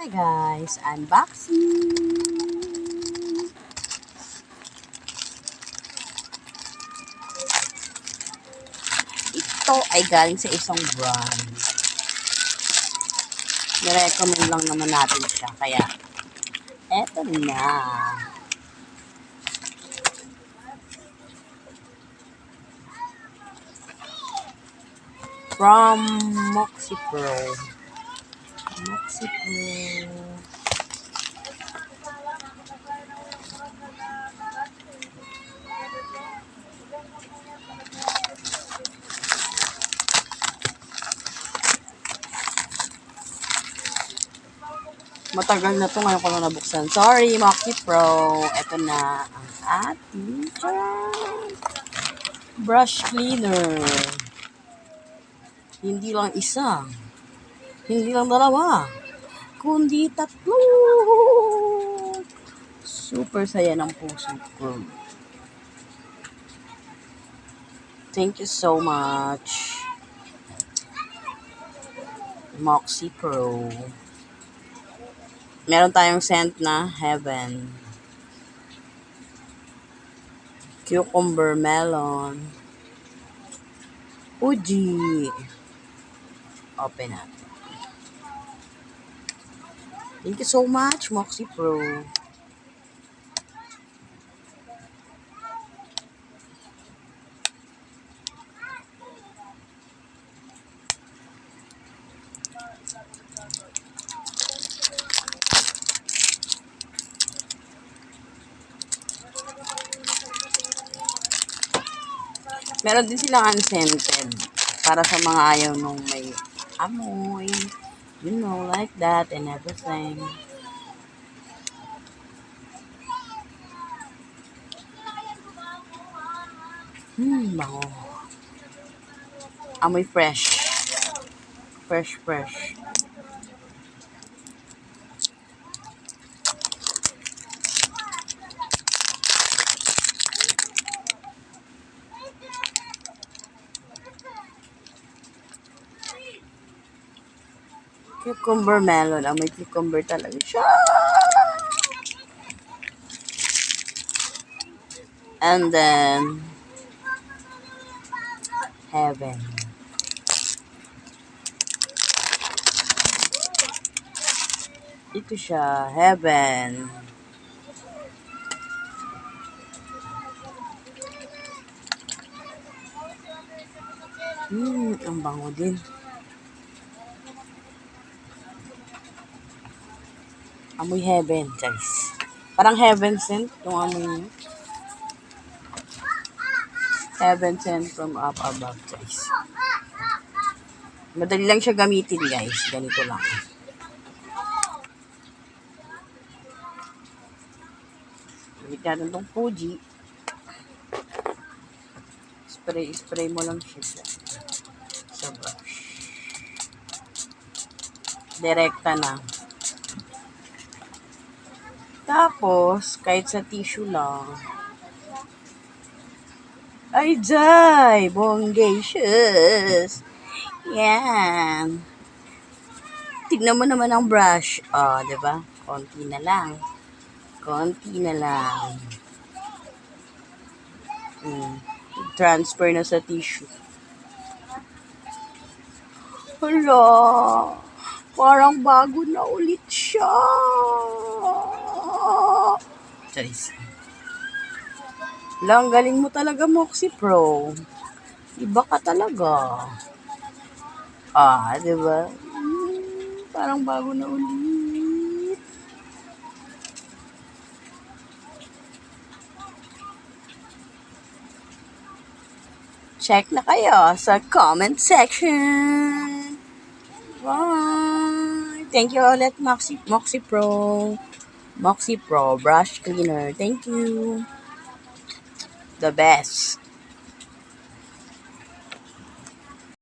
Hi guys, unboxing! Ito ay galing sa isang brand. Nirecommend lang naman natin siya, kaya eto na. From Moxie Pro. Moxie Pro. Matagal na to, ngayon ko lang nabuksan. Sorry, Moxie Pro. Ito na ang ating brush cleaner. Hindi lang isa. Hindi lang dalawa. Kundi tatlo. Super saya ng puso ko. Thank you so much, Moxie Pro. Meron tayong scent na Heaven, Cucumber Melon, Uji. Open natin. Thank you so much, Moxie Pro. Meron din silang unscented para sa mga ayaw nung may amoy, you know, like that and everything. Bango. Amoy fresh. Fresh. Cucumber melon. Amoy cucumber talaga siya. And then, Heaven. Ito siya, Heaven. Ang bango din. Amoy Heaven, guys. Parang Heaven scent, yung amoy niya. Heaven sent from up above, guys. Madali lang siya gamitin, guys. Ganito lang. Gamit natin itong Fuji. Spray mo lang siya sa brush. Direkta na. Tapos, kahit sa tissue lang. Ay, jay! Bongacious! Yan. Tignan mo naman ang brush. Oh, diba? Konti na lang. Transfer na sa tissue. Hala! Parang bago na ulit siya. Charis. Lang, galing mo talaga, Moxie Pro. Iba ka talaga. Diba? Parang bago na ulit. Check na kayo sa comment section. Bye! Thank you ulit, Moxie Pro. Moxie Pro Brush Cleaner. Thank you. The best.